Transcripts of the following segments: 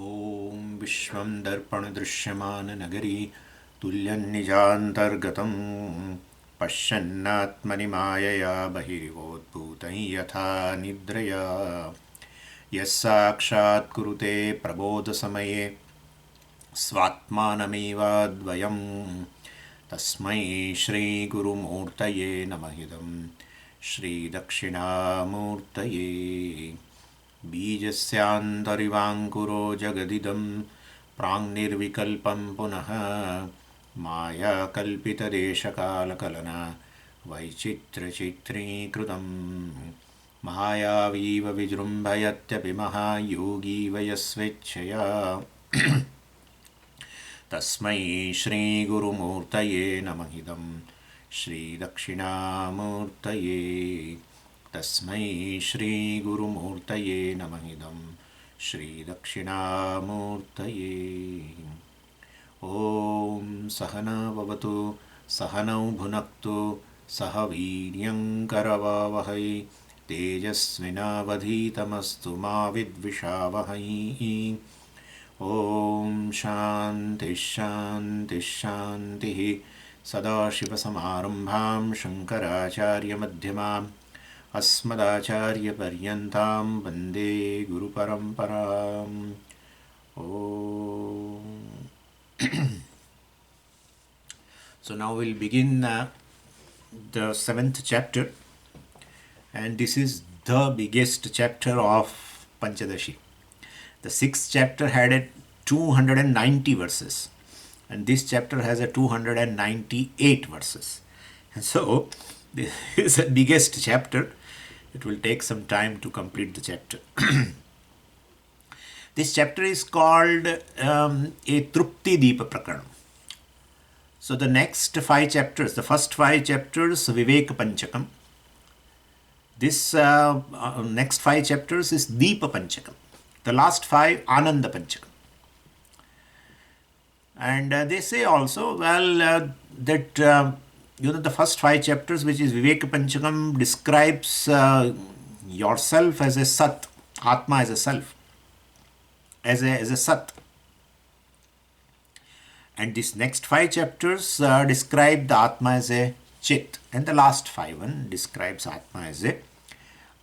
ॐ विश्वं दर्पणदृश्यमाननगरी तुल्यन्निजान्तर्गतं पश्यन्नात्मनि मायया बहिरिवोद्भूतं यथा निद्रया यः साक्षात् कुरुते प्रबोधसमये स्वात्मानमेवाद्वयं तस्मै श्रीगुरुमूर्तये नमः इदं श्रीदक्षिणामूर्तये बीजस्यान्तरिवाङ्कुरो जगदिदं प्राङ्निर्विकल्पं पुनः मायाकल्पितदेशकालकलना वैचित्र्यचित्रीकृतं मायावीव विजृम्भयत्यपि महायोगी वयस्वेच्छया तस्मै श्रीगुरुमूर्तये नमः इदं श्रीदक्षिणामूर्तये तस्मै श्रीगुरुमूर्तये नमः इदं श्रीदक्षिणामूर्तये ॐ सहना भवतु सहनौ भुनक्तु सह वीर्यङ्करवावहै तेजस्विनावधीतमस्तु मा विद्विषावहै ॐ शान्तिः शान्तिः शान्तिः सदाशिवसमारम्भां शङ्कराचार्यमध्यमाम् अस्मदाचार्यपर्यन्तां वन्दे गुरुपरम्पराम् ॐ So now we'll begin the 7th chapter, and this is the biggest chapter of Pancadasi. The 6th chapter had a 290 verses, and this chapter has a 298 verses. And so this is the biggest chapter. It will take some time to complete the chapter. This chapter is called a Trupti Deepa Prakaranam. So the next 5 chapters, the first 5 chapters, Viveka Panchakam. This next 5 chapters is Deepa Panchakam. The last 5, Ananda Panchakam. And they say also, that the first 5 chapters, which is Viveka Panchakam, describes yourself as a Sat, Atma as a self, as a Sat. And these next 5 chapters describe the Atma as a Chit, and the last 5 one describes Atma as a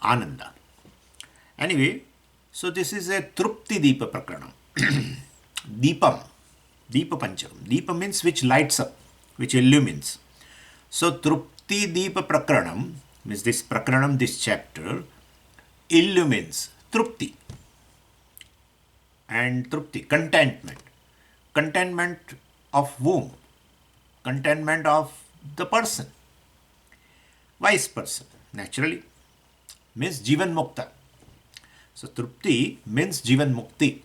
Ananda. Anyway, so this is a Trupti Deepa Prakaranam. Deepam, Deepa Panchakam. Deepa means which lights up, which illumines. So Trupti Deepa Prakaranam means this Prakaranam, this chapter, illumines Trupti. And Trupti, contentment. Contentment of whom? Contentment of the person. Wise person, naturally. Means Jivan Mukta. So Trupti means Jivan Mukti.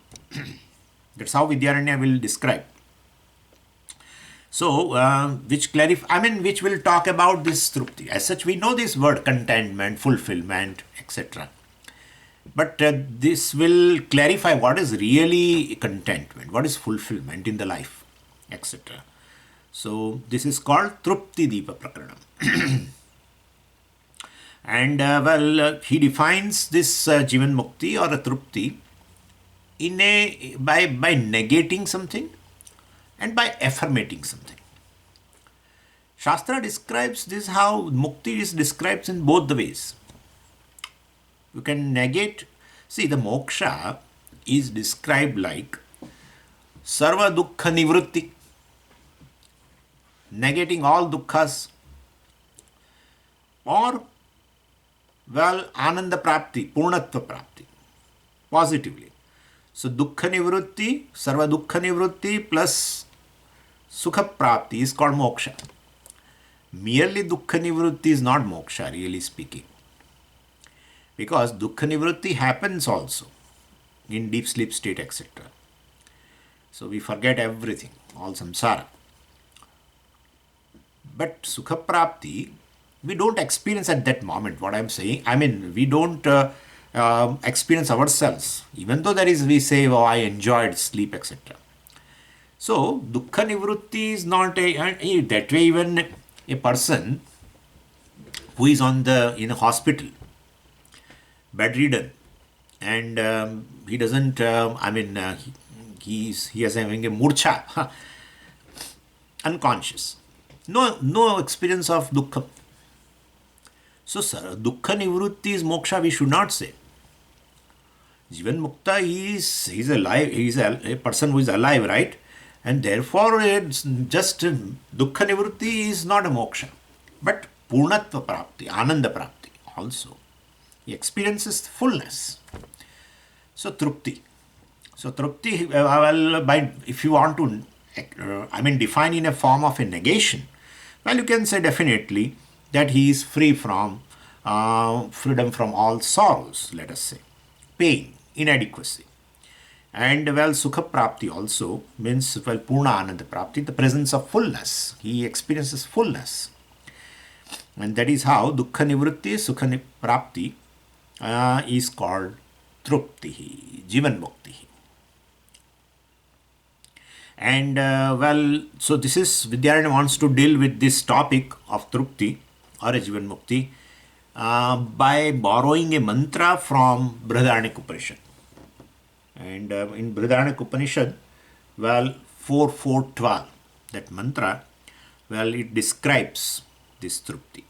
That's how Vidyaranya will describe. So, which will talk about this Trupti. As such, we know this word contentment, fulfillment, etc. But this will clarify what is really contentment, what is fulfillment in the life, etc. So, this is called Trupti Deepa Prakaranam. And he defines this Jivan Mukti or a Trupti by negating something and by affirmating something. Shastra describes this how Mukti is described in both the ways. You can negate. See, the moksha is described like Sarva Dukkha Nivrutti, negating all dukkha's, or Ananda Prapti, Purnatva Prapti, positively. So Dukkha Nivrutti, Sarva Dukkha Nivrutti plus Sukha Prapti is called moksha. Merely Dukkha Nivrutti is not moksha, really speaking. Because Dukkha Nivrutti happens also in deep sleep state, etc. So we forget everything, all samsara. But Sukha Prapti, we don't experience at that moment, what I'm saying. We don't experience ourselves. Even though we say, oh, I enjoyed sleep, etc. So, Dukkha Nivrutti is not that way. Even a person who is in a hospital, bedridden, and he doesn't, he is having a murcha, unconscious. No experience of dukkha. So, sir, dukkha nivrutti is moksha, we should not say. Jivan Mukta, he's alive, he's a person who is alive, right? And therefore, it's just Dukkha Nivrutti is not a moksha, but Purnatva Prapti, Ananda Prapti also. He experiences fullness. So, Trupti. So, Trupti, if you want to, define in a form of a negation, well, you can say definitely that he is free from freedom from all sorrows, let us say, pain, inadequacy. And well, Sukha Prapti also means, well, Purna Ananda Prapti, the presence of fullness. He experiences fullness. And that is how Dukkha Nivrutti, Sukha Prapti is called Trupti, Jivan Mukti. And so this is, Vidyaranya wants to deal with this topic of Trupti or a Jivan Mukti by borrowing a mantra from Brihadaranyaka Upanishad. And in Brihadaranyaka Upanishad, well, 4:4:12, that mantra, well, it describes this Trupti.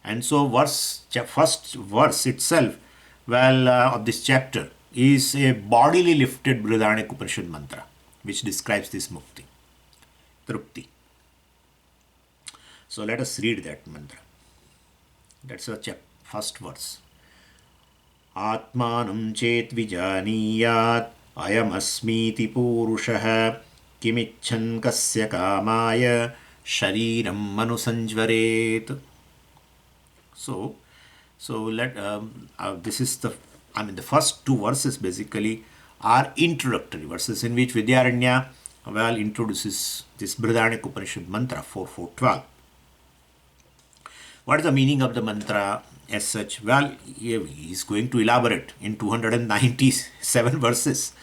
And so first verse itself, well, of this chapter is a bodily lifted Brihadaranyaka Upanishad mantra, which describes this mukti, Trupti. So let us read that mantra. That's the first verse. Atmanam chet vijaniyat ayamasmiti purushah kimicchan kasya kamaya shariram manusanjvaret. So this is the first two verses basically are introductory verses in which Vidyaranya well introduces this Brihadaranyaka Upanishad mantra 4:4:12. What is the meaning of the mantra as such? Well, he is going to elaborate in 297 verses.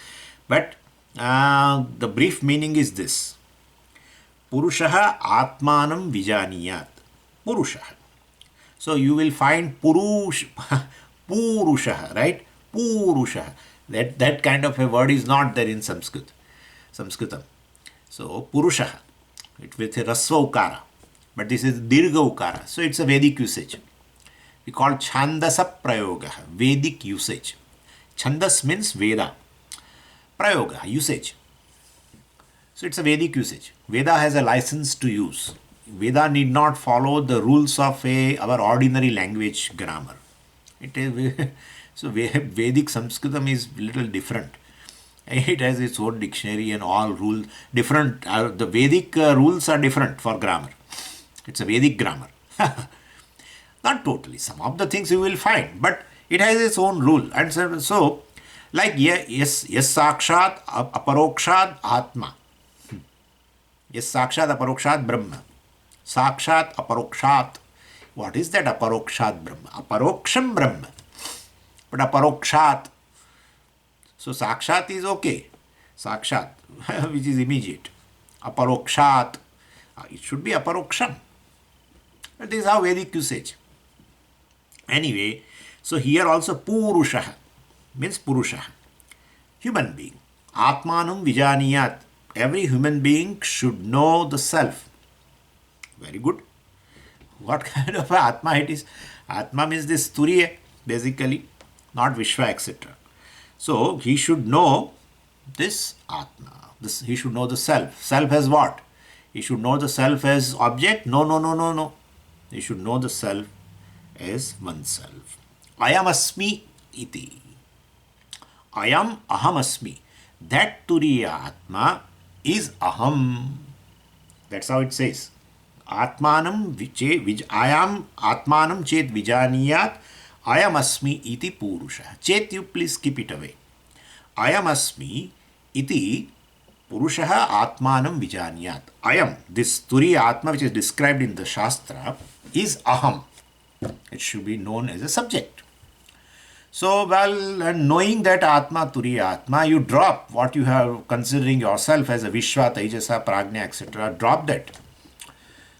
But the brief meaning is this. Purushaha Atmanam Vijaniyat. Purushaha. So you will find Purushaha, right? Purushaha. That kind of a word is not there in Sanskritam. So Purushaha, it with a Rasva Ukara. But this is Dirgha Ukara. So it's a Vedic usage. We call Chandasa Prayoga, Vedic usage. Chandas means Veda. Prayoga, usage. So it's a Vedic usage. Veda has a license to use. Veda need not follow the rules of our ordinary language grammar. So Vedic Sanskritam is little different. It has its own dictionary and all rules. Different. The Vedic rules are different for grammar. It's a Vedic grammar. Not totally. Some of the things you will find, but it has its own rule. And so like yes, sakshat aparokshat atma. Yes, sakshat aparokshat brahma. Sakshat aparokshat. What is that aparokshat brahma? Aparoksham brahma. But aparokshat. So sakshat is okay. Sakshat, which is immediate. Aparokshat. It should be aparoksham. But this is how Vedic usage. Anyway, so here also Purushaha means Purushaha. Human being. Atmanam Vijaniyat. Every human being should know the self. Very good. What kind of Atma it is? Atma means this Turiya, basically, not Vishwa, etc. So he should know this Atma. He should know the self. Self as what? He should know the self as object? No. He should know the self as oneself. Ayam asmi iti. Ayam aham asmi. That Turiya Atma is aham. That's how it says. Atmanam ayam atmanam chet vijaniyat ayam asmi iti purusha. Chet, you please keep it away. Ayam asmi iti purushaha atmanam vijaniyat. Ayam, this Turiya Atma which is described in the Shastra is aham. It should be known as a subject. So, knowing that Atma, Turiya Atma, you drop what you have considering yourself as a Vishwa, Taijasa, Prajna, etc. Drop that.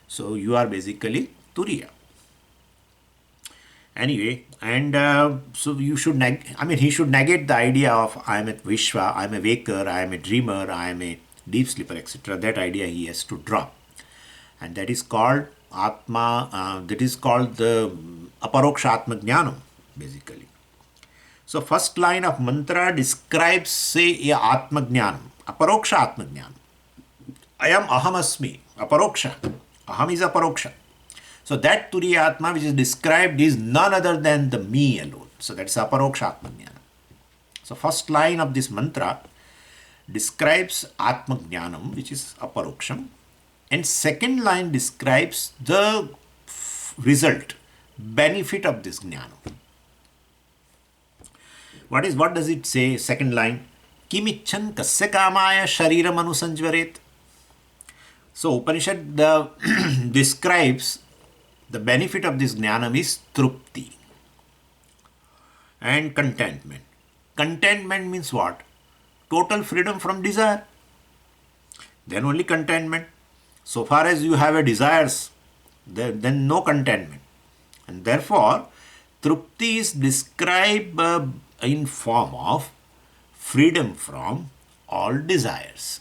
So, you are basically Turiya. Anyway, and so you should, he should negate the idea of I am a Vishwa, I am a waker, I am a dreamer, I am a deep sleeper, etc. That idea he has to drop. And that is called Atma, that is called the Aparoksha Atma Jnanam, basically. So, first line of mantra describes, say, a Atma Jnanam, Aparoksha Atma Jnanam. I am Ahamasmi, Aparoksha. Aham is Aparoksha. So that Turiya Atma which is described is none other than the me alone. So that's Aparoksha Atma Jnana. So first line of this mantra describes Atma Jnanam, which is Aparoksham, and second line describes the result, benefit of this Jnanam. What does it say? Second line, Kimicchan kasya kamaya shariram anusanjvaret. So Upanishad describes the benefit of this jnanam is trupti and contentment. Contentment means what? Total freedom from desire. Then only contentment. So far as you have a desires, then no contentment. And therefore, trupti is described in form of freedom from all desires.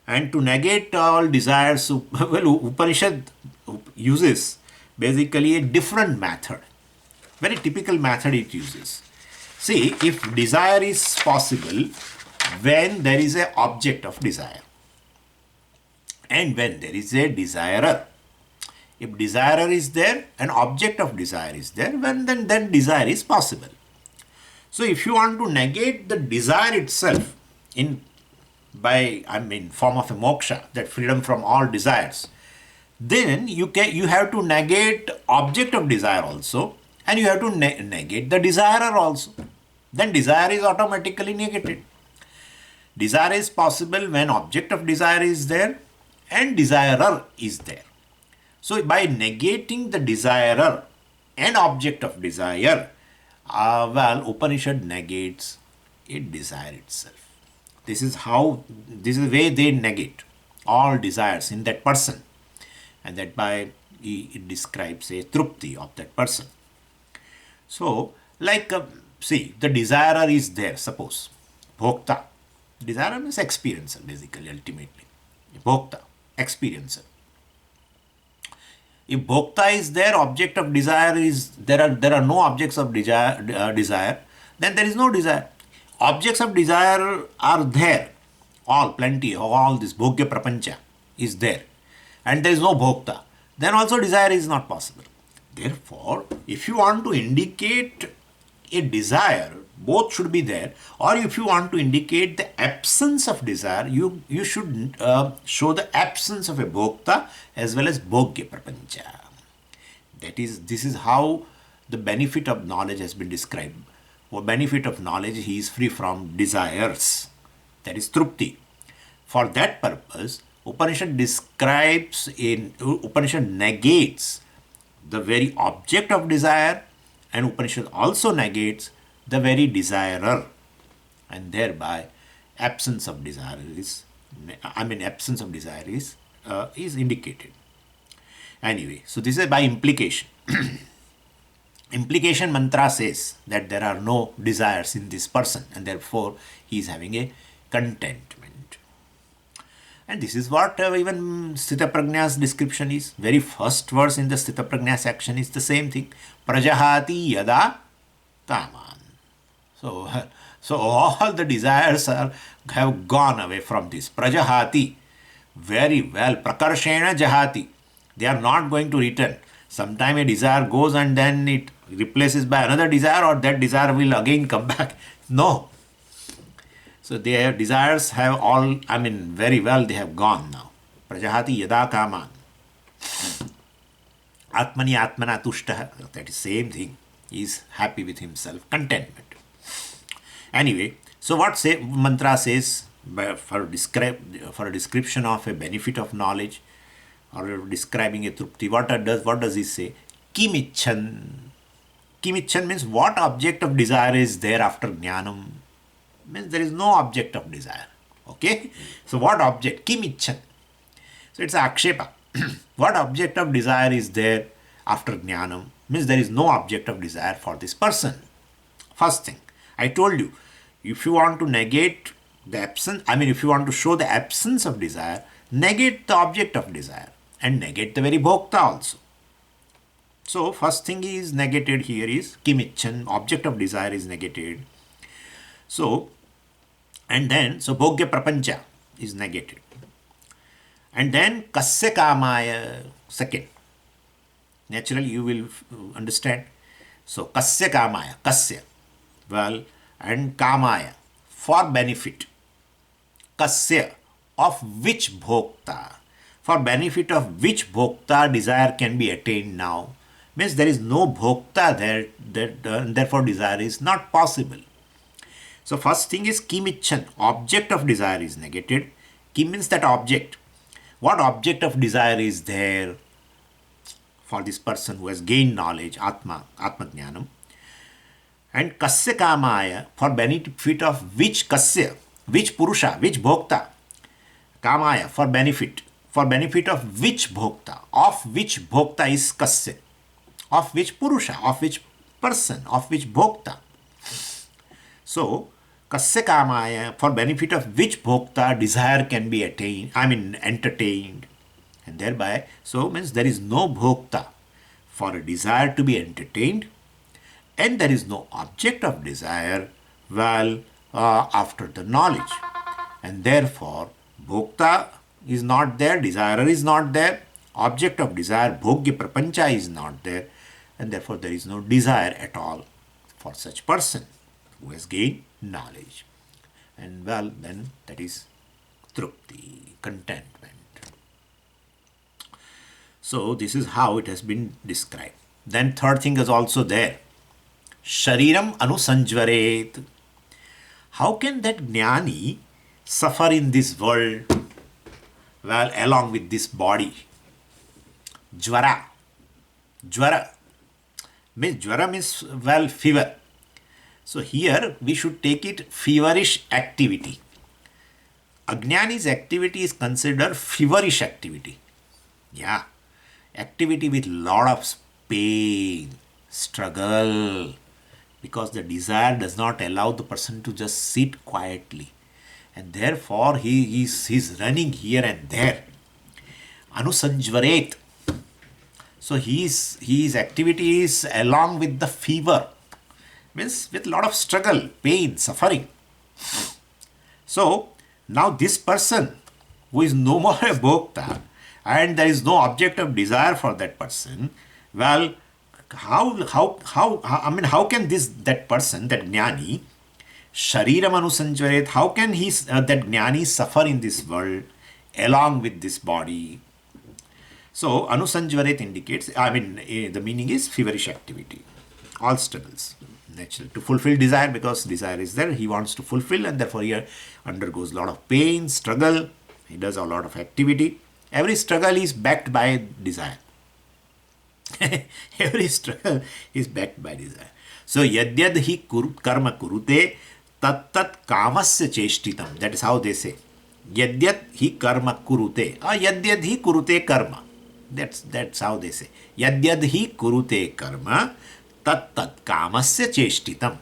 And to negate all desires, Upanishad uses basically a different method. Very typical method it uses. See, if desire is possible when there is an object of desire and when there is a desirer. If desirer is there, an object of desire is there, then desire is possible. So if you want to negate the desire itself form of a moksha, that freedom from all desires, then you have to negate object of desire also, and you have to negate the desirer also. Then desire is automatically negated. Desire is possible when object of desire is there and desirer is there. So by negating the desirer and object of desire, Upanishad negates a desire itself. This is the way they negate all desires in that person, and that by it describes a trupti of that person. So, see, the desirer is there, suppose, bhokta. Desirer means experiencer, basically, ultimately. Bhokta, experiencer. If bhokta is there, object of desire is there are no objects of desire, then there is no desire. Objects of desire are there, plenty, all this bhogya prapancha is there, and there is no bhokta, then also desire is not possible. Therefore, if you want to indicate a desire, both should be there, or if you want to indicate the absence of desire, you should show the absence of a bhokta as well as bhogya prapancha. This is how the benefit of knowledge has been described. For benefit of knowledge, he is free from desires. That is trupti. For that purpose, Upanishad negates the very object of desire, and Upanishad also negates the very desirer, and thereby absence of desire is indicated. Anyway, so this is by implication. Implication mantra says that there are no desires in this person, and therefore he is having a contentment. And this is what even Sthita Prajna's description is. Very first verse in the Sthita Prajna section is the same thing. Prajahati yada kaman. So all the desires have gone away from this. Prajahati. Very well. Prakarshena jahati. They are not going to return. Sometime a desire goes and then it replaces by another desire, or that desire will again come back. No. So their desires have very well, they have gone now. Prajahati yada kaman. Atmani atmana tushtaha. That is same thing. He is happy with himself. Contentment. Anyway, so what mantra says for a description of a benefit of knowledge, or describing a trupti, what does he say? Kimicchan. Kimicchan means what object of desire is there after jnanam? Means there is no object of desire. Okay? So what object? Kimicchan. So it's akshepa. What object of desire is there after jnanam? Means there is no object of desire for this person. First thing, I told you, if you want to negate the absence, if you want to show the absence of desire, negate the object of desire and negate the very bhokta also. So, first thing is negated here is kimichan, object of desire is negated. So, and then, so bhogya prapancha is negated. And then kasya kamaya, second. Naturally, you will understand. So, kasya kamaya, kasya, well, and kamaya, for benefit. Kasya, of which bhokta, for benefit of which bhokta desire can be attained now. Means there is no bhokta there, therefore desire is not possible. So first thing is kimichan, object of desire is negated. Kim means that object. What object of desire is there for this person who has gained knowledge, Atma Jnanam? And kasya kamaya, for benefit of which kasya, which purusha, which bhokta, kamaya, for benefit of which bhokta is kasya, of which purusha, of which person, of which bhokta. So, kasya kamaya, for benefit of which bhokta desire can be attained, entertained. And thereby, so means there is no bhokta for a desire to be entertained, and there is no object of desire, after the knowledge. And therefore, bhokta is not there, desire is not there, object of desire, bhogya prapancha is not there, and therefore there is no desire at all for such person who has gained knowledge. And then that is trupti, contentment. So this is how it has been described. Then third thing is also there. Shariram anusanjvaret. How can that jnani suffer in this world, along with this body? Jvara means, fever. So here we should take it feverish activity. Ajnani's activity is considered feverish activity. Yeah. Activity with lot of pain, struggle, because the desire does not allow the person to just sit quietly. And therefore he's running here and there. Anusanjvaret. So his activity is along with the fever. Means with a lot of struggle, pain, suffering. So now this person who is no more a bhokta and there is no object of desire for that person, how can that person, that jnani, shariram anusanjvaret, how can that jnani suffer in this world along with this body? So anusanjvaret indicates, the meaning is feverish activity, all struggles. Naturally, to fulfill desire, because desire is there, he wants to fulfill, and therefore he undergoes a lot of pain, struggle, he does a lot of activity. Every struggle is backed by desire. Every struggle is backed by desire. So yadyad hi karma kurute tat kamasya cheshtitam. That is how they say. Yadyad hi karma kurute. Yadyad hi kurute karma. That's how they say. Yadyad hi kurute karma tat kamasya cheshtitam.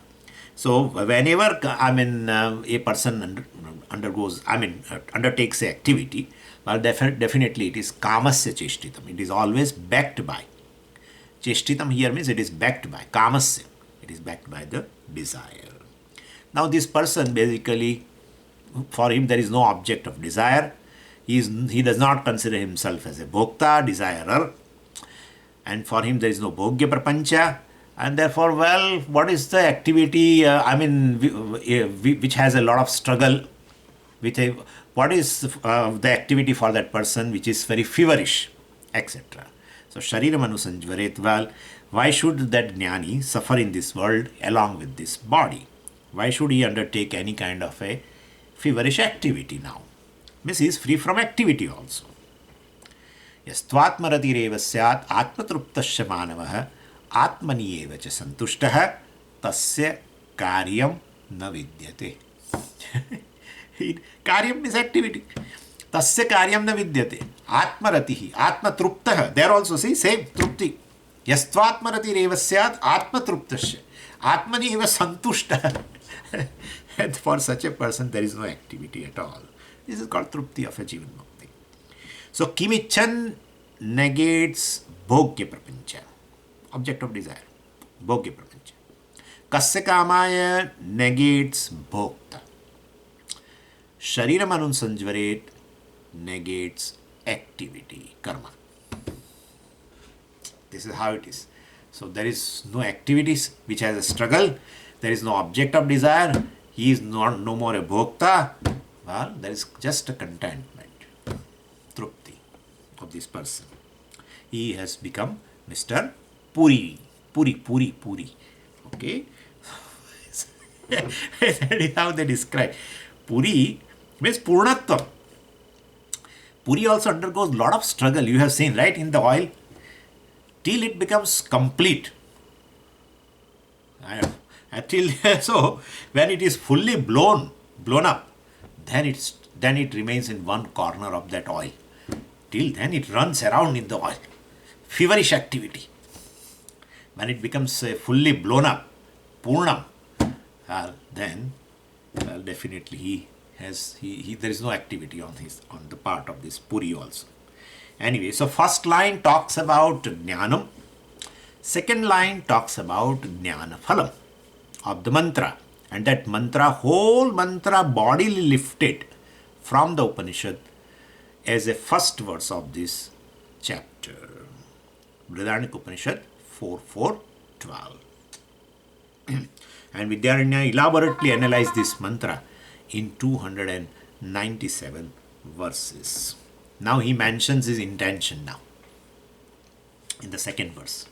So whenever a person undertakes an activity, definitely it is kamasya cheshtitam. It is always backed by. Cheshtitam here means it is backed by kamasya. It is backed by the desire. Now this person basically, for him there is no object of desire. He does not consider himself as a bhokta, desirer. And for him there is no bhogya prapancha. And therefore, what is the activity, which has a lot of struggle? What is the activity for that person which is very feverish, etc. So, shariram anusanjvaret, why should that jnani suffer in this world along with this body? Why should he undertake any kind of a feverish activity now? Means he is free from activity also. Yastvatmaratirev syat atmatruptasya manavah atmani eva cha santushtah tasya karyam na vidyate. Karyam is activity. Tasya karyam na vidyate. Atmaratihi, atmatruptah. There also see, same, trupti. Yastvatmaratirev syat atmatruptasya. Atmani eva santushta. And for such a person, there is no activity at all. This is called trupti of a jivan mukti. So, kimichan negates bhogya prapancha, object of desire, bhogya prapancha. Kasya kamaya negates bhokta. Shariram anunsanjvaret negates activity, karma. This is how it is. So there is no activities which has a struggle. There is no object of desire. He is no more a bhokta. Well, there is just a contentment, trupti of this person. He has become Mr. Puri. Puri. Okay? That is how they describe. Puri means Purnatvam. Puri also undergoes a lot of struggle. You have seen, right, in the oil, till it becomes complete. Until so, when it is fully blown up, then it remains in one corner of that oil. Till then, it runs around in the oil. Feverish activity. When it becomes fully blown up, Purnam, then definitely there is no activity on the part of this Puri also. Anyway, so first line talks about Jnanam. Second line talks about Jnana Phalam of the mantra. And that mantra, whole mantra bodily lifted from the Upanishad as a first verse of this chapter. Brihadaranyaka Upanishad 4.4.12. And Vidyaranya elaborately analyzed this mantra in 297 verses. Now he mentions his intention now in the second verse.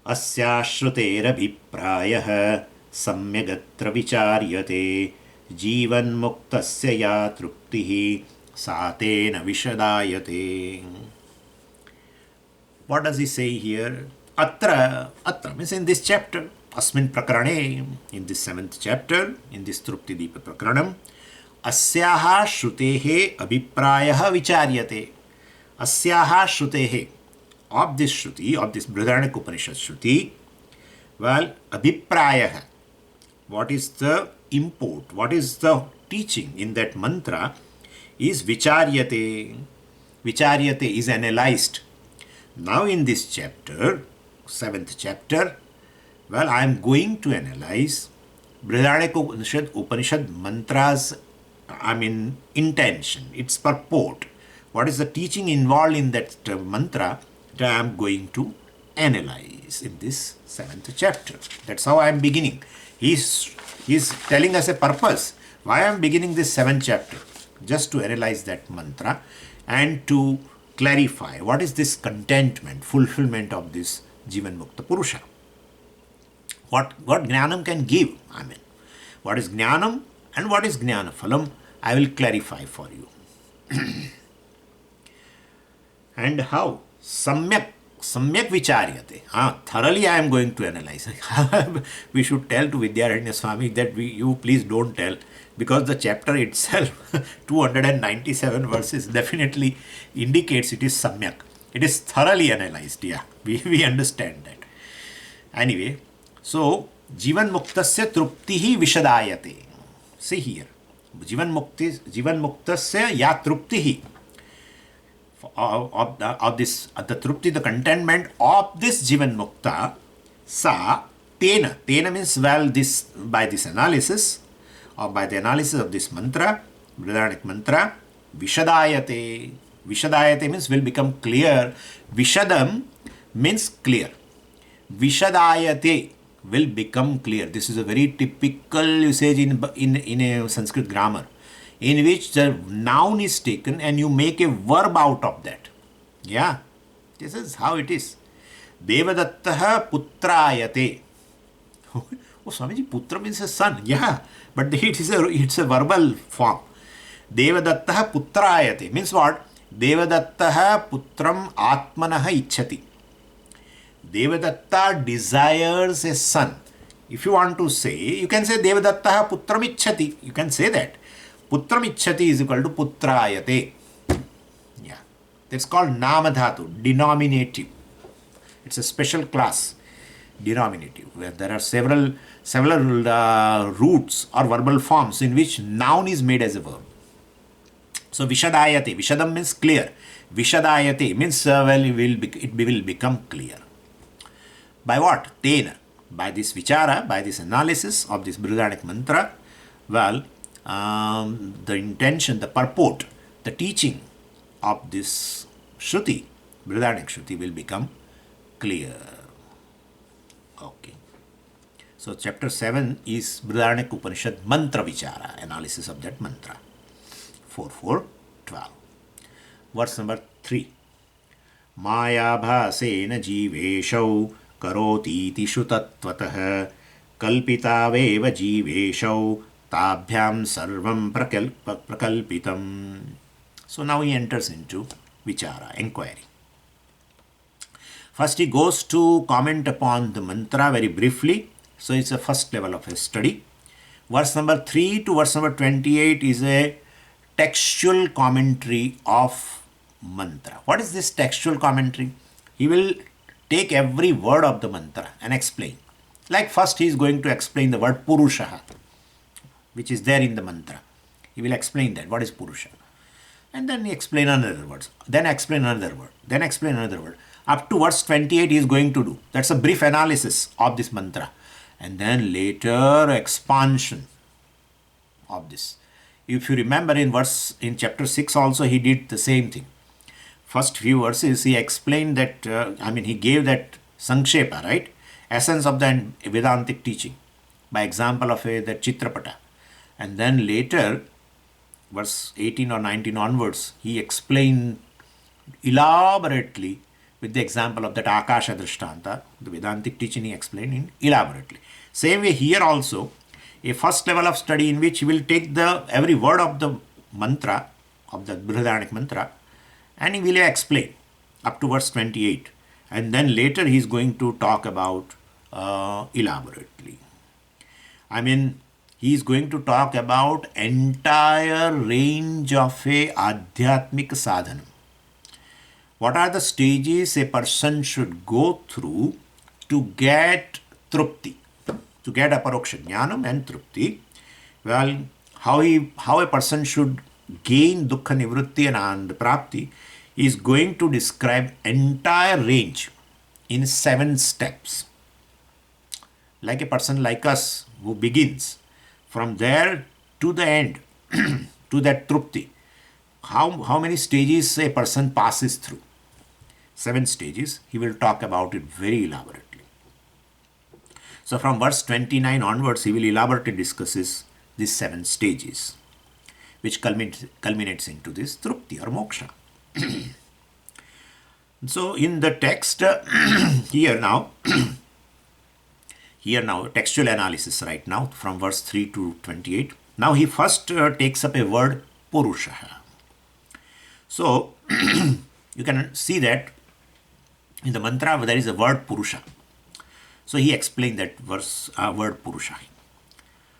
Asya shruterabhiprayah samyagatra vicharyate jivan muktasya ya truptihi satena vishadayate. What does he say here? Atra means in this chapter, Asmin Prakarane, in this 7th chapter, in this Trupti Deepa Prakaranam, Asyaha Shrutehe Abhiprayah Vicharyate. Asyaha Shrutehe, of this Shruti, of this Brihadaranyaka Upanishad Shruti, well, Abhiprayah, what is the import, what is the teaching in that mantra is Vicharyate. Vicharyate is analyzed. Now in this chapter, 7th chapter, well, I am going to analyze Brihadaranyaka Upanishad mantra's, intention, its purport. What is the teaching involved in that mantra that I am going to analyze in this 7th chapter. That's how I am beginning. He's telling us a purpose. Why I am beginning this 7th chapter? Just to analyze that mantra and to clarify what is this contentment, fulfillment of this Jivan Mukta Purusha. What Jnanam can give. What is Jnanam and what is Jnana Phalam, I will clarify for you. And how? Samyak vicharyate. Thoroughly I am going to analyze. We should tell to Vidyaranya Swami that you please don't tell, because the chapter itself, 297 verses, definitely indicates it is samyak. It is thoroughly analyzed. Yeah, we understand that. Anyway, so Jivan Muktasya Truptihi Vishadayate. See here. Jivan Muktasya Ya Truptihi. Of this, the trupti, the contentment of this Jivan Mukta, sa tena means, well, this by this analysis, or by the analysis of this mantra, Brihadaranyaka mantra, Vishadayate. Vishadayate means will become clear. Vishadam means clear. Vishadayate will become clear. This is a very typical usage in a Sanskrit grammar, in which the noun is taken and you make a verb out of that. Yeah, this is how it is. Devadattaha putrayate. Oh, Swamiji, putra means a son. Yeah, but it's a verbal form. Devadattaha putrayate means what? Devadattaha putram atmanaha ichhati. Devadatta desires a son. If you want to say, you can say Devadattaha putram ichhati. You can say that. Putram ichhati is equal to putrayate. Yeah. That's called namadhatu, denominative. It's a special class denominative where there are several roots or verbal forms in which noun is made as a verb. So vishadayate, vishadam means clear. Vishadayate means it will become clear. By what? Tena. By this vichara, by this analysis of this Brihadaranyaka mantra, the intention, the purport, the teaching of this Shruti, Brihadaranyaka Shruti, will become clear. Okay. So chapter 7 is Brihadaranyaka Upanishad mantra vichara, analysis of that mantra. 4.4.12. Verse number 3. Maya bhasena jiveshau karotīti shrutatvatah kalpitaveva jiveshau tabhyam sarvam prakalpitam. So now he enters into vichara, inquiry. First he goes to comment upon the mantra very briefly. So it's a first level of a study. Verse number 3 to verse number 28 is a textual commentary of mantra. What is this textual commentary? He will take every word of the mantra and explain. Like first he is going to explain the word Purusha, which is there in the mantra. He will explain that. What is Purusha? And then he explain another word. Then explain another word. Then explain another word. Up to verse 28 he is going to do. That's a brief analysis of this mantra. And then later expansion of this. If you remember in chapter 6 also he did the same thing. First few verses he explained that, he gave that Sankshepa, right? Essence of the Vedantic teaching by example of the Chitrapata. And then later, verse 18 or 19 onwards, he explained elaborately with the example of that Akasha Drishtanta, the Vedantic teaching he explained in elaborately. Same way here also, a first level of study in which he will take every word of the mantra, of the Brihadaranyaka mantra, and he will explain up to verse 28. And then later he is going to talk about elaborately. He is going to talk about entire range of a Adhyatmik sadhana. What are the stages a person should go through to get trupti, to get aparoksha jnanam and trupti? Well, how a person should gain dukkha nivritti and ananda prapti is going to describe entire range in 7 steps. Like a person like us who begins from there to the end, to that trupti, how many stages a person passes through? 7 stages. He will talk about it very elaborately. So from verse 29 onwards, he will elaborately discusses these 7 stages, which culminates into this trupti or moksha. So in the text here now, textual analysis right now from verse 3 to 28. Now he first takes up a word Purusha. So you can see that in the mantra there is a word Purusha. So he explained that word Purusha.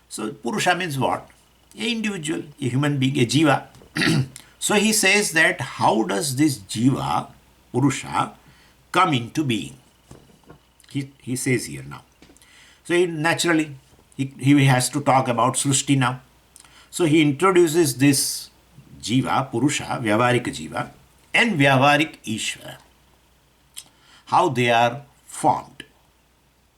So Purusha means what? An individual, a human being, a jiva. So he says that how does this jiva, Purusha, come into being? He says here now. So he has to talk about Srushti now. So he introduces this jiva, Purusha, Vyavarik jiva, and Vyavarik Ishvara. How they are formed.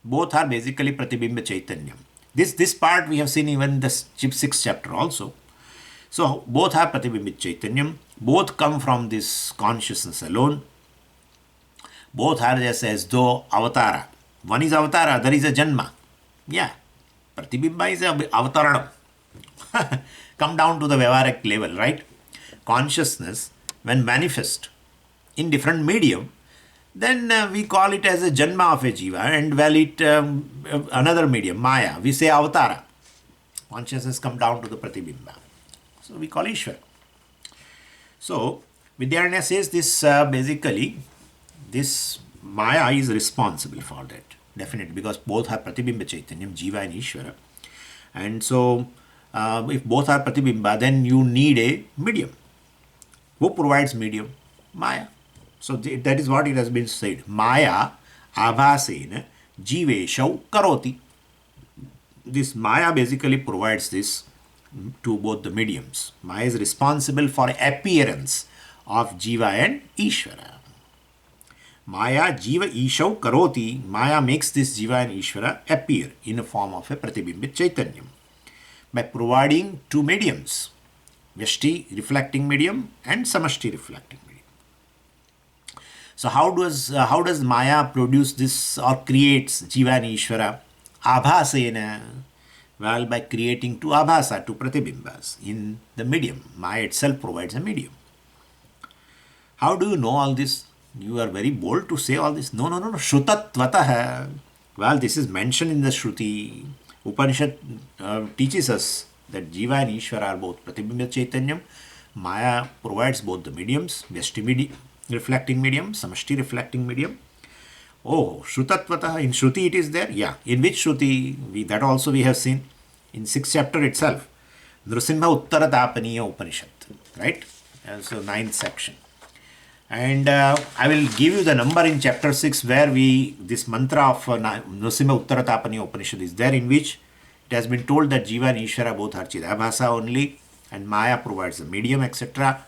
Both are basically Pratibimba Chaitanyam. This part we have seen even in the 6th chapter also. So both are Pratibimba Chaitanyam. Both come from this consciousness alone. Both are just as though avatara. One is avatara, other is a janma. Yeah, Pratibimba is a avataranam. Come down to the Vyavarik level, right? Consciousness, when manifest in different medium, then we call it as a janma of a jiva, and another medium, Maya, we say avatara. Consciousness come down to the Pratibimba. So we call Ishvara. So Vidyaranya says this basically, this Maya is responsible for that. Definitely, because both are Pratibimba Chaitanyam, Jiva and Ishvara. And so, if both are Pratibimba, then you need a medium. Who provides medium? Maya. So, that is what it has been said. Maya abhasena jiveshau karoti. This Maya basically provides this to both the mediums. Maya is responsible for appearance of Jiva and Ishvara. Maya Jiva Ishau Karoti. Maya makes this Jiva and Ishvara appear in the form of a Pratibimbit Chaitanyam by providing two mediums, Vyashti reflecting medium and Samashti reflecting medium. So how does Maya produce this or creates Jiva and Ishvara? Abhasena. Well, by creating two abhasa, two pratibimbas in the medium. Maya itself provides a medium. How do you know all this? You are very bold to say all this. No. Shrutatvatah. Well, this is mentioned in the Shruti. Upanishad teaches us that Jiva and Ishvara are both Pratibimba Chaitanyam. Maya provides both the mediums, Vyashti reflecting medium, Samashti reflecting medium. Oh, Shrutatvatah, in Shruti it is there? Yeah. In which Shruti? That also we have seen in 6th chapter itself. Nrusimha Uttara Tapaniya Upanishad. Right? So 9th section. And I will give you the number in chapter 6 where this mantra of Nrusimha Uttara Tapaniya Upanishad is there, in which it has been told that Jiva and Ishvara both are Chidabhasa only and Maya provides the medium, etc.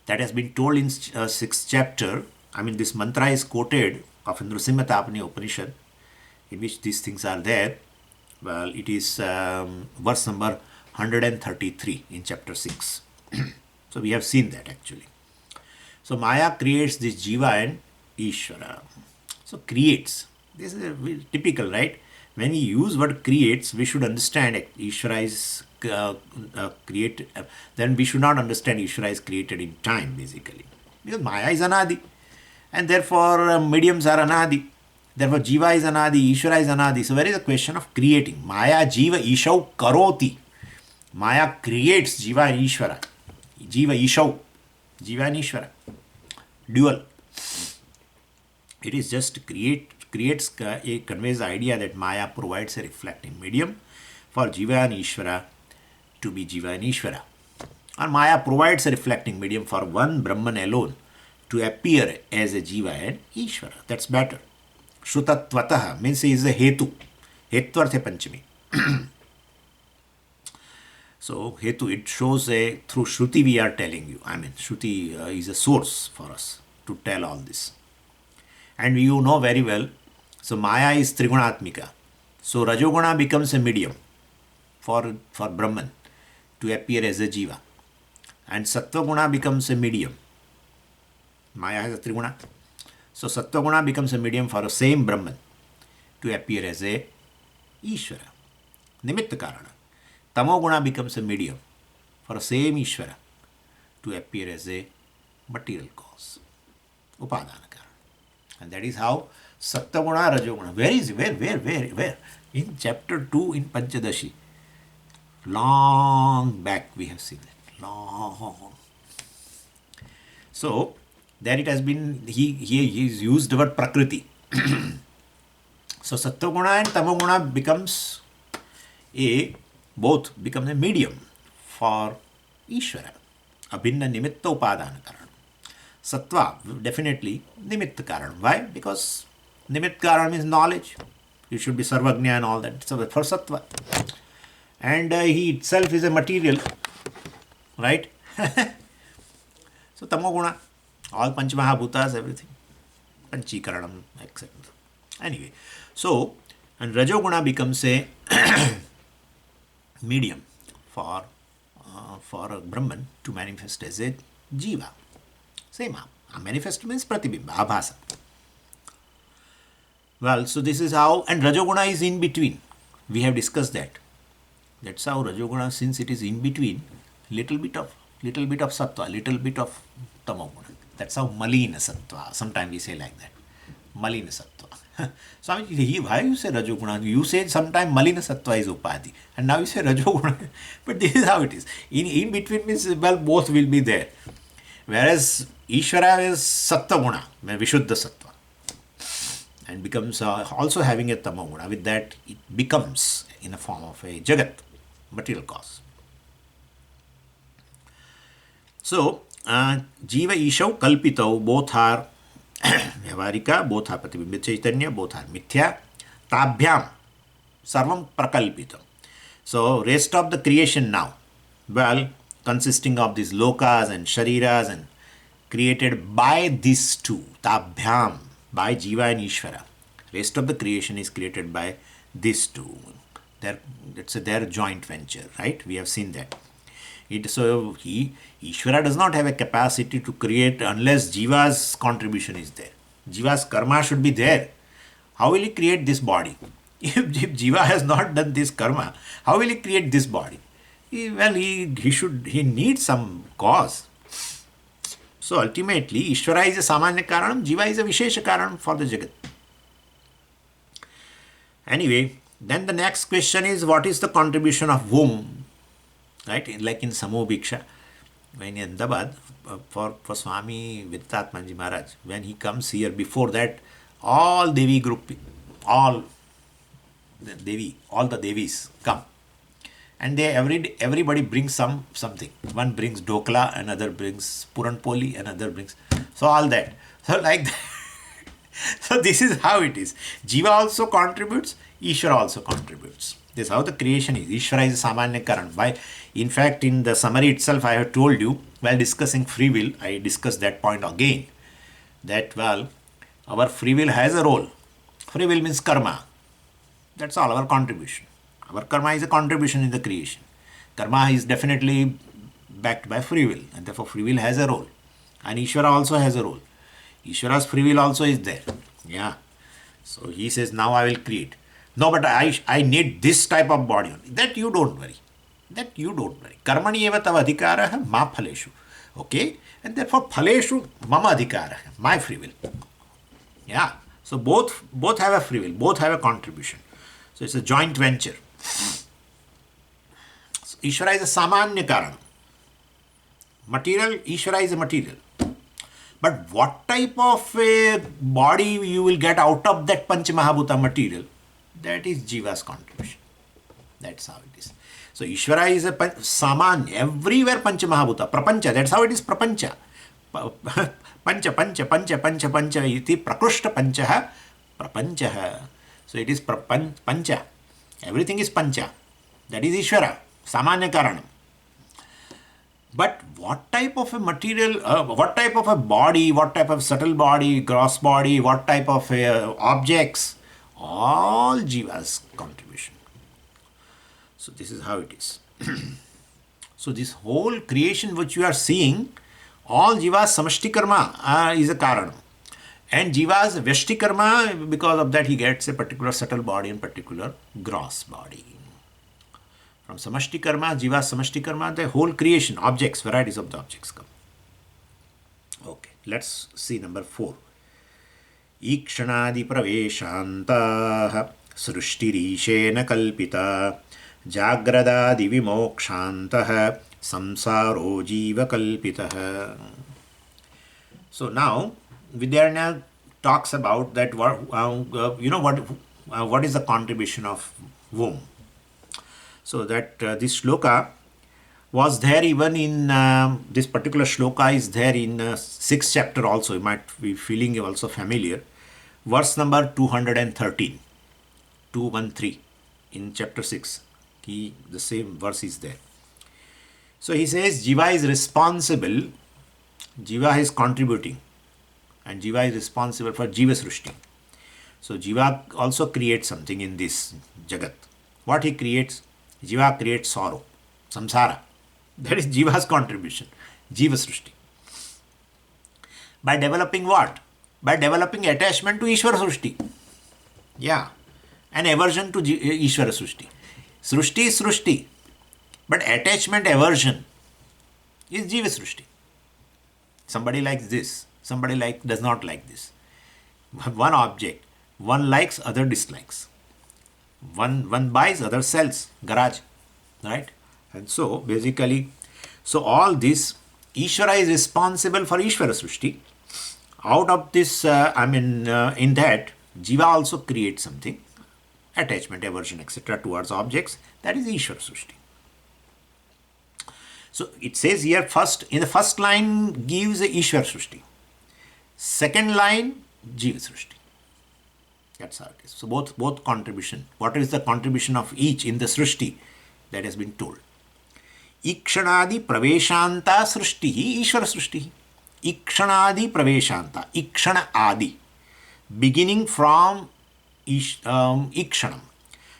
That has been told in 6th chapter. I mean, this mantra is quoted of Nrusimha Tapaniya Upanishad, in which these things are there. Well, it is verse number 133 in chapter 6. So we have seen that actually. So Maya creates this Jiva and Ishvara. So creates. This is typical, right? When you use word creates, we should understand Ishvara is created. Then we should not understand Ishvara is created in time, basically. Because Maya is Anadi. And therefore mediums are Anadi. Therefore Jiva is Anadi, Ishvara is Anadi. So where is the question of creating? Maya Jiva Ishau Karoti. Maya creates Jiva and Ishvara. Jiva Ishau. Jiva and Ishvara. Dual. It is just conveys the idea that Maya provides a reflecting medium for Jiva and Ishvara to be Jiva and Ishvara. And Maya provides a reflecting medium for one Brahman alone to appear as a Jiva and Ishvara. That's better. Shrutatvatah means he is a Hetu. Hetvartha Panchami. So Hetu, it shows through Shruti we are telling you. I mean, Shruti is a source for us to tell all this. And you know very well, so Maya is Trigunatmika. So Rajoguna becomes a medium for Brahman to appear as a Jiva. And Sattvaguna becomes a medium. Maya has a Triguna. So Sattvaguna becomes a medium for the same Brahman to appear as a Ishvara. Nimitta Karana. Tamoguna becomes a medium for the same Ishvara to appear as a material cause. Upadana Karana. And that is how Sattaguna, Rajoguna. Where? In chapter 2 in Pancadasi. Long back we have seen it. Long. So, there it has been, he's used the word Prakriti. So, Sattaguna and Tamoguna becomes both becomes a medium for Ishvara. Abhinna Nimitta Upadana Karana. Sattva, definitely Nimitta Karan. Why? Because Nimitta Karan means knowledge. You should be Sarvagnya and all that. So for Sattva. And he itself is a material. Right? So Tamoguna, all Panchamahabhutas, everything. Panchikaranam, etc. Anyway, so, and Rajoguna becomes a medium for a Brahman to manifest as a Jiva. Same. Manifest means Pratibimba, Abhasa. Well, so this is how, and Rajoguna is in between. We have discussed that. That's how Rajoguna, since it is in between, little bit of Sattva, little bit of Tamoguna. That's how Malina Sattva. Sometimes we say like that. Malina Sattva. So why you say Rajoguna? You say sometimes Malina Sattva is Upadhi. And now you say Rajoguna. But this is how it is. In between means, well, both will be there. Whereas Ishvara is Sattva-guna, Vishuddha Sattva. And becomes also having a Tamoguna. With that, it becomes in a form of a Jagat, material cause. So, Jiva Ishau Kalpitau, both are Vyavarika, both are Pratibimba Chaitanya, both are Mithya. Tabhyam, Sarvam Prakalpitam. So, rest of the creation now, well, consisting of these lokas and shariras and created by these two, Tabhyam, by Jiva and Ishvara. Rest of the creation is created by these two. It's their joint venture, right? We have seen that. Ishvara does not have a capacity to create unless Jiva's contribution is there. Jiva's karma should be there. How will he create this body? If Jiva has not done this karma, how will he create this body? He needs some cause. So ultimately, Ishvara is a Samanya Karanam, Jiva is a Vishesha Karanam for the Jagat. Anyway, then the next question is, what is the contribution of womb? Right? Like in Samobhiksha, when in Ahmedabad, for Swami Vidatmanji Maharaj, when he comes here, before that, all Devi group, all the Devis come. And everybody brings something. One brings dokla, another brings puran poli, another brings, so all that. So like that. So this is how it is. Jiva also contributes, Ishvara also contributes. This is how the creation is. Ishvara is a Samanya Karan. In fact, in the summary itself, I have told you, while discussing free will, I discussed that point again. That, well, our free will has a role. Free will means karma. That's all, our contribution. Our karma is a contribution in the creation. Karma is definitely backed by free will, and therefore free will has a role. And Ishvara also has a role. Ishvara's free will also is there. Yeah. So he says, now I will create. No, but I need this type of body only. That you don't worry. Karmani eva tava adhikaraha ma phaleshu. Okay? And therefore phaleshu mama adhikaraha. My free will. Yeah. So both have a free will. Both have a contribution. So it's a joint venture. So Ishvara is a Samanya Karan. Material, Ishvara is a material. But what type of a body you will get out of that Panchamahabhuta material, that is Jiva's contribution. That's how it is. So Ishvara is a Samanya, everywhere Panchamahabhuta, Prapancha, that's how it is Prapancha. Pancha iti Prakrushta Panchaha, Prapanchaha. So it is Pancha. Everything is Pancha. That is Ishvara, Samanya Karanam. But what type of a material, what type of a body, what type of subtle body, gross body, what type of objects, all Jiva's contribution. So this is how it is. So this whole creation which you are seeing, all Jiva's samashti karma is a karanam. And Jiva's vyashti karma, because of that he gets a particular subtle body and particular gross body. From samashti karma, Jiva's samashti karma, the whole creation, objects, varieties of the objects come. Okay, let's see number 4. Ikshanadi praveshantaha srushtirishena kalpita jagradadi vimokshantaha samsaro jiva kalpitaha. So now Vidyaranya talks about that what is the contribution of womb. So that this shloka was there even in this particular shloka is there in 6th chapter also. You might be feeling also familiar. Verse number 213, 213 in chapter 6. The same verse is there. So he says Jiva is responsible, Jiva is contributing, and Jiva is responsible for Jiva Srushti. So Jiva also creates something in this Jagat. What he creates? Jiva creates sorrow, samsara. That is Jiva's contribution, Jiva Srushti. By developing what? By developing attachment to Ishvara Srushti. Yeah. And aversion to Ishvara Srushti. Srushti is Srushti. But attachment, aversion is Jiva Srushti. Somebody likes this. Somebody does not like this. One object. One likes, other dislikes. One buys, other sells. Garage. Right? And so, basically, so all this, Ishvara is responsible for Ishvara Srushti. Out of this, in that, Jiva also creates something. Attachment, aversion, etc. towards objects. That is Ishvara Srushti. So, it says here, in the first line gives Ishvara Srushti. Second line, Jiva Srishti. That's how it is. So both contribution. What is the contribution of each in the Srishti? That has been told. Ikshanadi praveshanta srishti, Ishvara srishti. Ikshanadi praveshanta, Ikshana adi. Beginning from Ikshanam.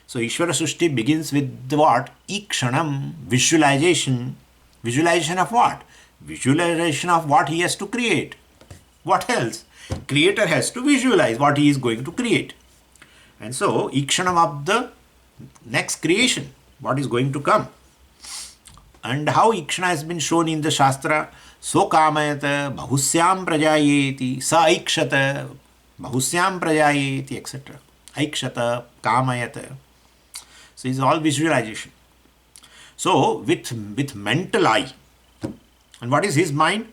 So Ishvara srishti begins with the what? Ikshanam, visualization. Visualization of what? Visualization of what he has to create. What else? Creator has to visualize what he is going to create. And so, Ikshanam of the next creation, what is going to come. And how Ikshana has been shown in the Shastra, so kamayata, bahusyam prajayeti, sa ikshata, bahusyam prajayeti, etc. Aikshata, kamayata. So, it's all visualization. So, with mental eye, and what is his mind?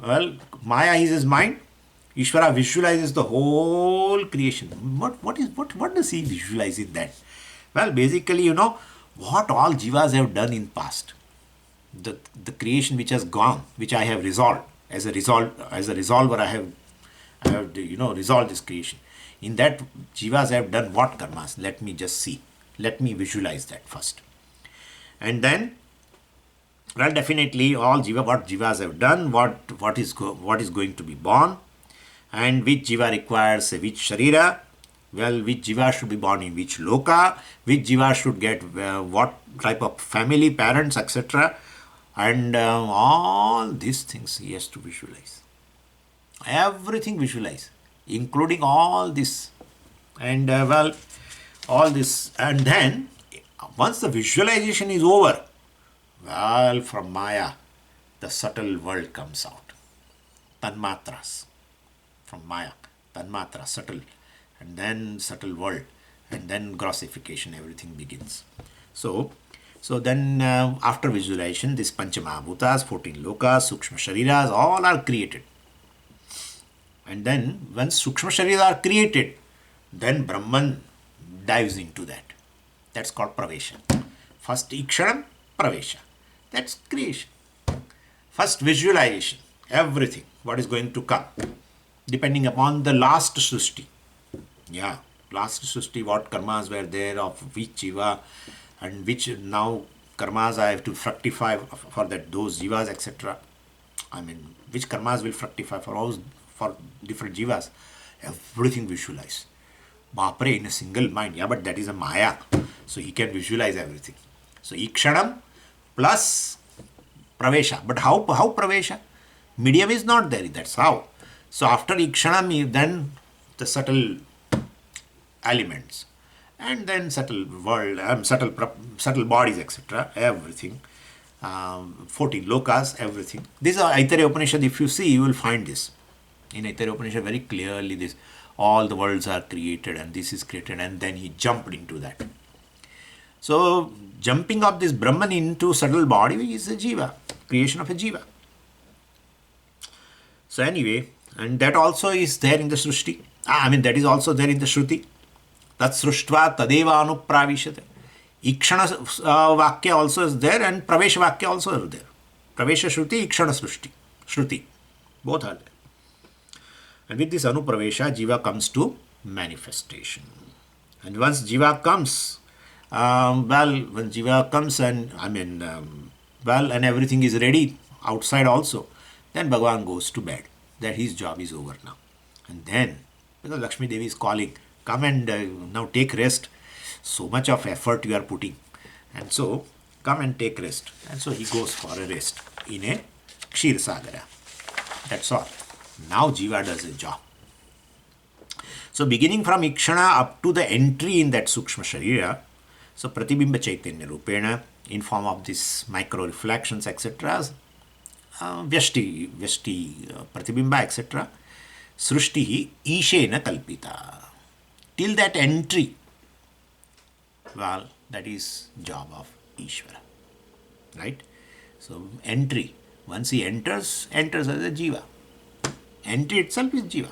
Well, Maya is his mind. Ishvara visualizes the whole creation. What does he visualize in that? Well, basically, what all jivas have done in past. The creation which has gone, which I have resolved. As a resolver, I have resolved this creation. In that, jivas have done what karmas? Let me just see. Let me visualize that first. And then, well, definitely all what jivas have done, what is going to be born, and which jiva requires which sharira, well, which jiva should be born in which loka, which jiva should get what type of family, parents, etc. And all these things he has to visualize. Everything visualize, including all this. And all this. And then, once the visualization is over, well, from Maya, the subtle world comes out. Tanmatras. From Maya, Tanmatra, subtle, and then subtle world, and then grossification, everything begins. So then after visualization, this Panchamahabhutas, 14 lokas, Sukshma Shariras, all are created. And then once Sukshma Shariras are created, then Brahman dives into that. That's called Pravesha. First Ikshanam, Pravesha. That's creation. First visualization, everything, what is going to come. Depending upon the last Srishti. Yeah, last Srishti, what karmas were there, of which jiva, and which now karmas I have to fructify for those jivas, etc. I mean, which karmas will fructify for different jivas. Everything visualize. Bapre, in a single mind. Yeah, but that is a Maya. So he can visualize everything. So Ikshanam plus Pravesha. But how Pravesha? Medium is not there. That's how. So after Ikshanam, then the subtle elements, and then subtle world, subtle bodies, etc. Everything, 14 lokas, everything. This is Aitareya Upanishad. If you see, you will find this in Aitareya Upanishad very clearly. This all the worlds are created, and this is created, and then he jumped into that. So jumping of this Brahman into subtle body is a jiva, creation of a jiva. So anyway. And that also is there in the Srishti. That is also there in the Shruti. Tat Sruštva Tadeva Anupravishate. Ikshana Vakya also is there, and Pravesha Vakya also is there. Pravesha Shruti, Ikshana Shruti. Both are there. And with this Anupravesha, Jiva comes to manifestation. And once Jiva comes, when Jiva comes and, and everything is ready outside also, then Bhagavan goes to bed. That his job is over now. And then, because Lakshmi Devi is calling, come and now take rest. So much of effort you are putting. And so, come and take rest. And so he goes for a rest in a Kshir Sagara. That's all. Now Jiva does his job. So beginning from Ikshana up to the entry in that Sukshma Sharira, so Pratibimba Chaitanya Rupena, in form of these micro reflections, etc., Vyashti, Pratibimba, etc. Srushti Ishena Kalpita. Till that entry, well, that is job of Ishvara. Right? So entry. Once he enters as a jiva. Entry itself is jiva.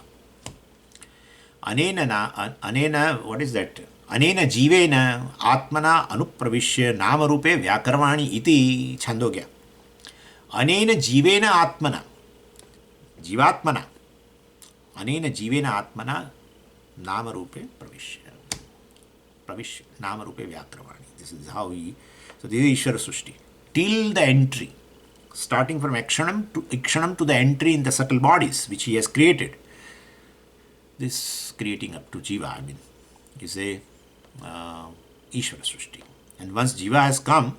Anena, what is that? Anena jivena atmana anupravishya namarupe vyakarvani iti chandogya. Anena jivena atmana, jivatmana. अनेन जीवेन आत्मना नाम रूपे प्रविश्य नाम रूपे व्याक्रवाणी. This is how he. So this is Ishvara Srushti. Till the entry, starting from Ikshanam to the entry in the subtle bodies which he has created. This creating up to Jiva, I mean, is a Ishvara Srushti. And once Jiva has come,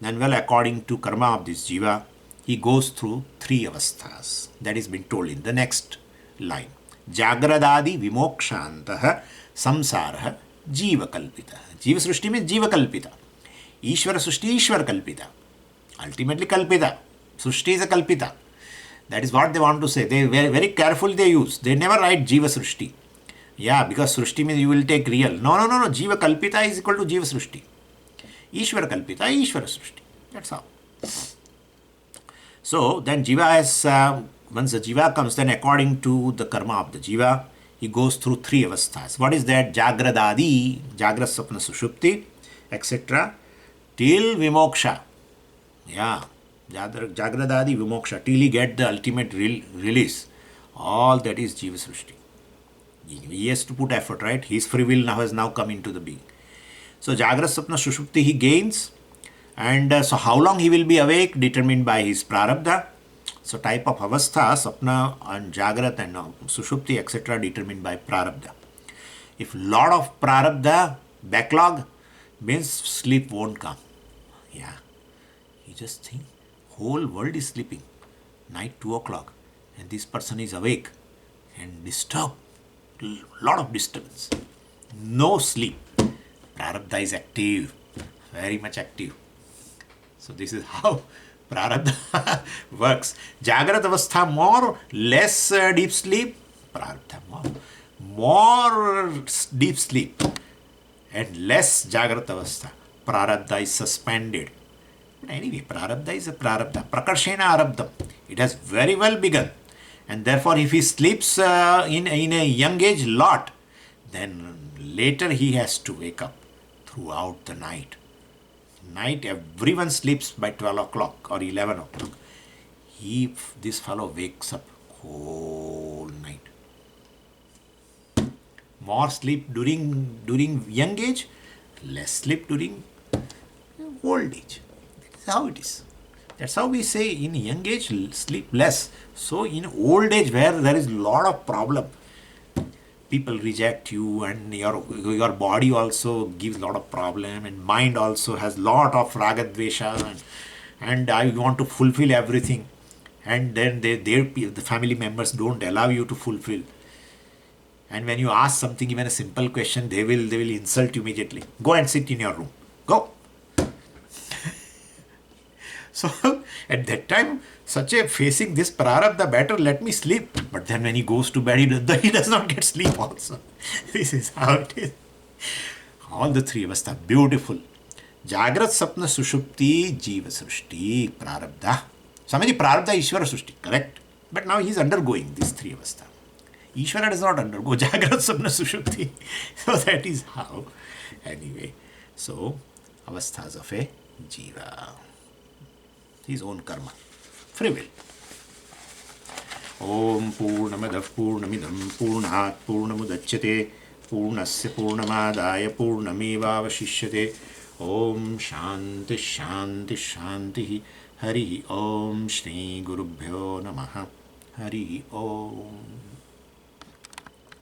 then well, according to karma of this Jiva, he goes through three avasthas. That is been told in the next line. Jagradadi vimokshantah samsarah jiva kalpita. Jiva Srushti means jiva kalpita. Ishvara Srushti, Ishvara kalpita. Ultimately kalpita. Srushti is a kalpita. That is what they want to say. They very, very carefully they use. They never write Jiva Srushti. Yeah, because Srushti means you will take real. No. Jiva Kalpita is equal to Jiva Srushti. Ishvara Kalpita, Ishvara Srushti. That's how. So then Jiva has, once the Jiva comes, then according to the karma of the Jiva, he goes through three avasthas. What is that? Jagradadi, Jagra Sapna Sushupti, etc. Till Vimoksha. Yeah. Jagradadi Vimoksha. Till he get the ultimate release. All that is Jiva Srushti. He has to put effort, right? His free will now has now come into the being. So Jagra Sapna Sushupti he gains, and so how long he will be awake determined by his prarabdha. So type of avastha, Sapna and Jagrat and Sushupti etc. determined by prarabdha. If lot of prarabdha backlog means sleep won't come. Yeah, you just think whole world is sleeping, night 2 o'clock, and this person is awake and disturbed. Lot of disturbance, no sleep. Prarabdha is active, very much active. So this is how Prarabdha works. Jagrat avastha more, less deep sleep. Prarabdha more deep sleep and less Jagrat avastha. Prarabdha is suspended. But anyway, Prarabdha is a Prarabdha. Prakarshena arabdham. It has very well begun. And therefore, if he sleeps in a young age lot, then later he has to wake up throughout the night. Night, everyone sleeps by 12 o'clock or 11 o'clock. This fellow wakes up whole night. More sleep during young age, less sleep during old age. That's how it is. That's how we say in young age sleep less. So in old age where there is a lot of problem, people reject you and your body also gives a lot of problem and mind also has lot of ragadvesha and I want to fulfill everything, and then the family members don't allow you to fulfill. And when you ask something, even a simple question, they will insult you immediately. Go and sit in your room. Go. So at that time, facing this prarabdha, better let me sleep. But then when he goes to bed, he does not get sleep also. This is how it is. All the three avastha, beautiful. Jagrat Sapna Sushupti Jiva Srushti Prarabdha. Swamiji, Prarabdha Ishvara Srushti, correct? But now he is undergoing these three avastha. Ishvara does not undergo Jagrat Sapna Sushupti. So that is how. Anyway, so avasthas of a Jiva. His own karma. Free will. Om Purnamadav Purnamidam Purnat Purnamudachyate Purnasya Purnamadaya Purnamevavashishyate. Om Shanti Shanti Shanti Hari Om Shri Gurubhyo Namaha Hari Om.